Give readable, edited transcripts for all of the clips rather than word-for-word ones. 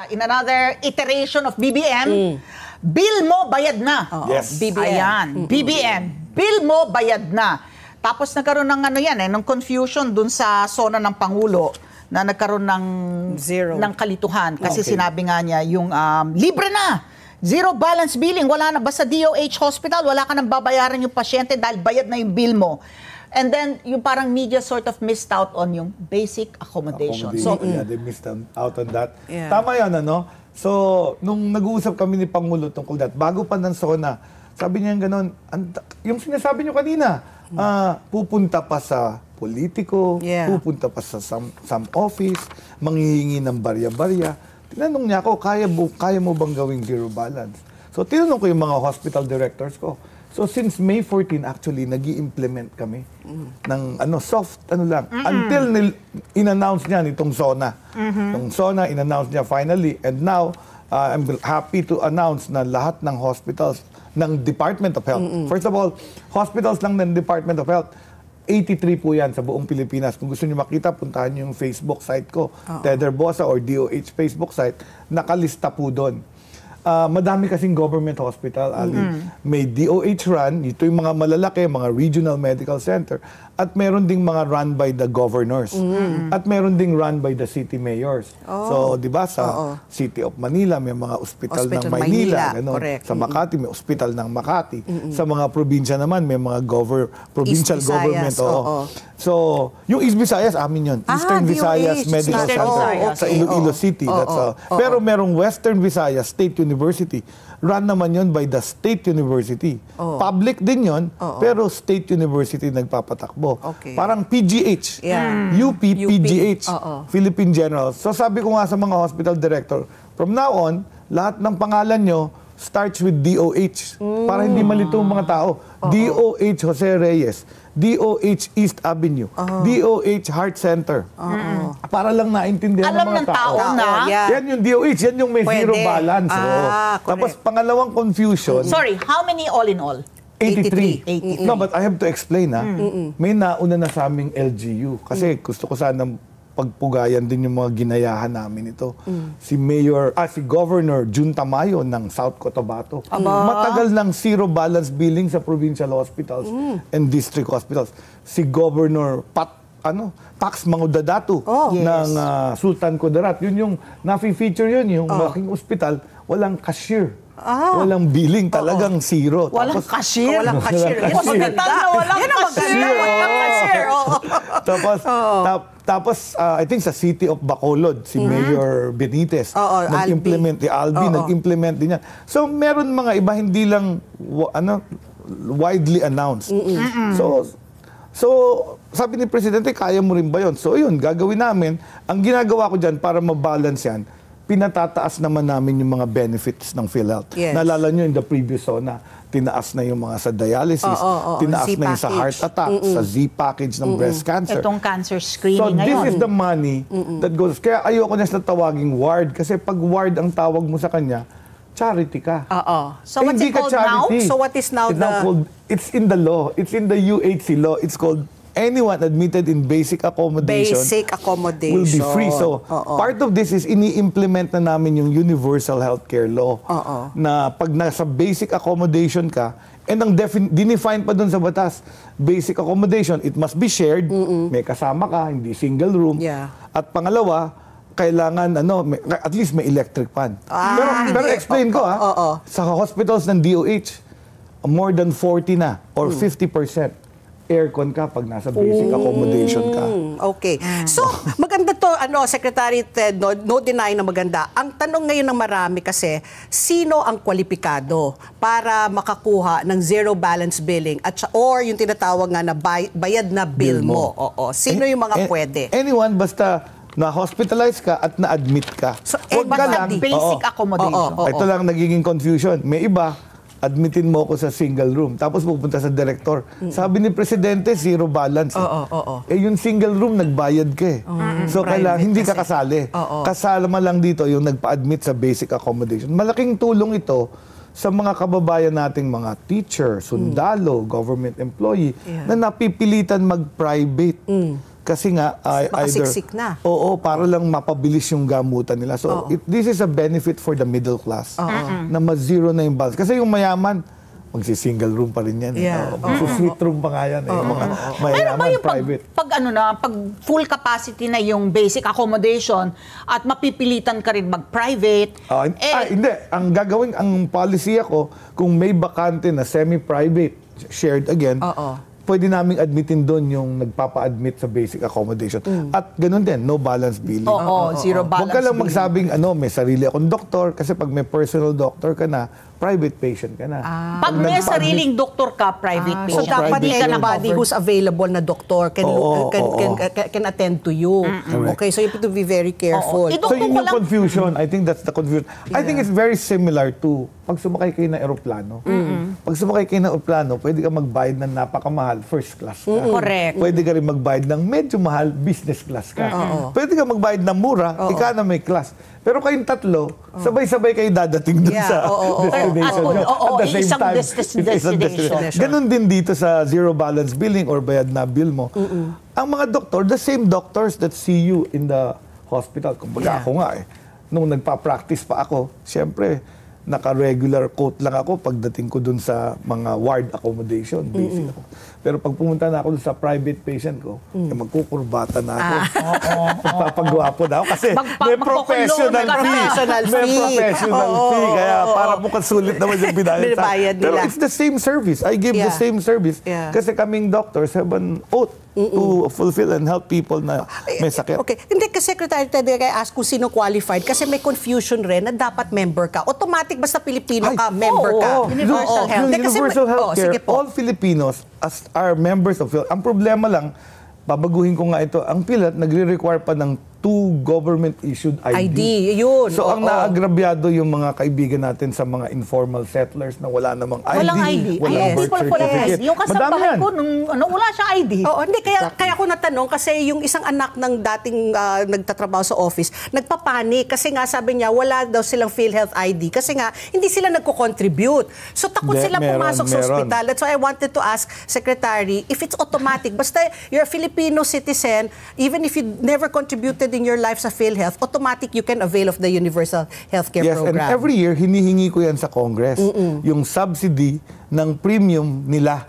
In another iteration of BBM, bill mo, bayad na. Yes. BBM. Ayan, BBM. Bill mo, bayad na. Tapos nagkaroon ng ng confusion dun sa zona ng Pangulo na nagkaroon ng ng kalituhan. Kasi sinabi nga niya yung libre na. Zero balance billing. Wala na. Basta DOH hospital, wala ka nang babayaran yung pasyente dahil bayad na yung bill mo. And then, yung parang media sort of missed out on yung basic accommodation. So, yeah, they missed out on that. Yeah. Tama yan, ano? So, nung nag-uusap kami ni Pangulo tungkol that, bago pa ng SONA, sabi niya gano'n, yung sinasabi niyo kanina, pupunta pa sa politiko, pupunta pa sa some office, manghihingi ng barya-barya. Tinanong niya ako, kaya mo bang gawing zero balance? So, tinanong ko yung mga hospital directors ko. So since May 14 actually nag-i-implement kami ng soft lang until in-announce niya nitong SONA. Yung SONA in-announce niya finally, and now I'm happy to announce na lahat ng hospitals ng Department of Health. First of all, hospitals lang ng Department of Health, 83 po yan sa buong Pilipinas. Kung gusto niyo makita, puntahan niyo yung Facebook site ko, Tether Bosa or DOH Facebook site, nakalista po doon. Madami kasing government hospital, Ali. May DOH run, ito yung mga malalaki, mga regional medical center, at meron ding mga run by the governors. At meron ding run by the city mayors. So, di ba, sa City of Manila, may mga ospital ng Maynila. Sa Makati, may ospital ng Makati. Sa mga probinsya naman, may mga provincial government. So, yung East Visayas, amin yun. Eastern Visayas Medical Center sa Iloilo City. Pero merong Western Visayas State University. Run naman yun by the State University. Public din yun, pero State University nagpapatakbo. Parang PGH, UP, PGH, Philippine General. So sabi ko nga sa mga hospital director, from now on, lahat ng pangalan nyo starts with DOH. Para hindi malito mga tao. DOH Jose Reyes, DOH East Avenue, DOH Heart Center. Para lang naintindihan ng mga tao. Yan yung DOH, yan yung may zero balance. Tapos pangalawang confusion. Sorry, how many all in all? 83. No, but I have to explain, may nauna na sa aming LGU. Kasi gusto ko sanang pagpugayan din yung mga ginayahan namin ito. Si Governor Jun Tamayo ng South Cotabato. Matagal ng zero balance billing sa provincial hospitals and district hospitals. Si Governor Pax Mangudadatu ng Sultan Kudarat. Yun yung nafi-feature yun, yung malaking ospital, walang cashier. Walang billing, talagang zero. Walang cashier? Walang cashier. Hospital na walang cashier. Tapos, I think sa City of Bacolod, si Mayor Benitez, nag-implement, Albi, nag-implement din yan. So, meron mga iba, hindi lang, widely announced. So, sabi ni Presidente, kaya mo rin ba yun? So, yun, gagawin namin. Ang ginagawa ko dyan, para mabalance yan, pinatataas naman namin yung mga benefits ng PhilHealth. Naalala nyo in the previous SONA, tinaas na yung mga sa dialysis, tinaas na yung sa heart attack, sa Z-package ng breast cancer. Itong cancer screening ngayon. So this ngayon. is the money that goes. Kaya ayoko na sa tawaging ward. Kasi pag ward ang tawag mo sa kanya, charity ka. So what's it called now? So what is now it's in the law. It's in the UHC law. It's called anyone admitted in basic accommodation will be free. So, part of this is ini-implement na namin yung Universal Healthcare Law na pag nasa basic accommodation ka, and ang dinefine pa dun sa batas, basic accommodation, it must be shared, may kasama ka, hindi single room. At pangalawa, kailangan at least may electric fan. Pero explain ko sa hospitals ng DOH, more than 40 na or 50%. Aircon ka pag nasa basic accommodation ka. So, maganda to, Secretary Ted, no deny na maganda. Ang tanong ngayon ng marami kasi, sino ang kwalipikado para makakuha ng zero balance billing or yung tinatawag nga na bayad na bill mo? Sino yung mga pwede? Anyone, basta na-hospitalize ka at na-admit ka. So, basta basic accommodation. Ito lang nagiging confusion. May iba, admitin mo ako sa single room. Tapos pupunta sa director. Sabi ni Presidente, zero balance. Yung single room, nagbayad ka eh. So, kailangan, hindi ka kasali. Kasama lang dito yung nagpa-admit sa basic accommodation. Malaking tulong ito sa mga kababayan nating mga teacher, sundalo, government employee, na napipilitan mag-private. Kasi nga, Baka either... siksik na. Oo, para lang mapabilis yung gamutan nila. So, this is a benefit for the middle class na ma-zero na yung balance. Kasi yung mayaman, magsi-single room pa rin yan. Yeah. Magsi-suite room pa nga yan. Mga Meron ba mayaman, yung private. pag full capacity na yung basic accommodation at mapipilitan ka rin mag-private? Hindi. Ang policy ako, kung may bakante na semi-private, shared again, pwede naming admitin doon yung nagpapa-admit sa basic accommodation. At ganun din, no balance billing. Zero balance Huwag ka lang billing. magsabing, may sarili akong doktor, kasi pag may personal doctor ka na, private patient ka na. Pag may sariling doktor ka, private So patient. dapat Hindi ka na anybody covered. who's available na doktor can attend to you. Okay, so you have to be very careful. Oo. So yun ko yung lang- confusion. I think that's the confusion. I think it's very similar to pag sumakay kayo ng eroplano. Pag sumakay kayo ng eroplano, pwede ka magbayad ng napakamahal, first class ka. Correct. Pwede ka rin magbayad ng medyo mahal, business class ka. Pwede ka magbayad ng mura, economy class. Pero kayong tatlo, sabay-sabay kayo dadating dun Yeah, sa destination nyo. Oo, At the same isang time, destination. Ganon din dito sa zero balance billing or bayad na bill mo. Ang mga doktor, the same doctors that see you in the hospital. Kumbaga ako nga nung nagpa-practice pa ako, siyempre, naka-regular coat lang ako pagdating ko dun sa mga ward accommodation. Basic ako. Pero pag pumunta na ako dun sa private patient ko, magkukurbata na ako. Magpapagwapo na ako kasi may professional fee. May professional fee. Kaya para mukhang sulit naman yung binayad. Pero it's the same service. I give the same service. Kasi kaming doctors have an oath to fulfill and help people na may sakit. Okay. Hindi, kasi Secretary Ted, I ask kung sino qualified kasi may confusion rin na dapat member ka. Automatic basta Pilipino ka, member ka. Universal health. Yung Hindi, kasi universal may- healthcare, sige po. all Filipinos as are members of PhilHealth. Ang problema lang, babaguhin ko nga ito, ang PhilHealth nagre-require pa ng 2 government-issued ID. yun. So, ang Oo. naagrabyado yung mga kaibigan natin sa mga informal settlers na wala namang ID. Walang ID. Walang Yes. birth People for certificate. Yung Madami kasambahay yan. ko, wala siya ID. Oo, hindi. Kaya ako natanong kasi yung isang anak ng dating nagtatrabaho sa office, nagpapanik kasi nga sabi niya wala daw silang PhilHealth ID kasi nga hindi sila nagko-contribute. So takot sila pumasok sa ospital. That's why I wanted to ask Secretary if it's automatic. Basta you're a Filipino citizen, even if you never contributed in your life sa PhilHealth, automatic you can avail of the universal healthcare program. And every year, hinihingi ko yan sa Congress. Yung subsidy ng premium nila.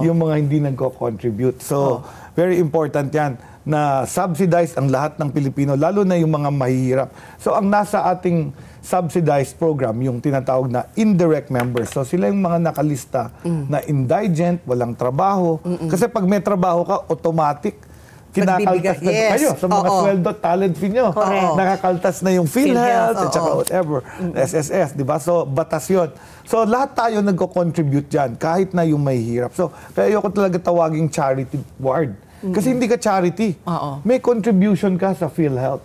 Yung mga hindi nagko-contribute. So, very important yan na subsidize ang lahat ng Pilipino, lalo na yung mga mahihirap. So, ang nasa ating subsidized program, yung tinatawag na indirect members. So, sila yung mga nakalista na indigent, walang trabaho. Kasi pag may trabaho ka, automatic, kinakaltas na kayo sa mga sweldo, talent fee nyo. Nakakaltas na yung PhilHealth, at saka whatever, SSS, di ba? So, batas yun. So, lahat tayo nagko-contribute dyan, kahit na yung may hirap. So, kaya ayoko talaga tawaging charity ward. Kasi hindi ka charity. May contribution ka sa PhilHealth.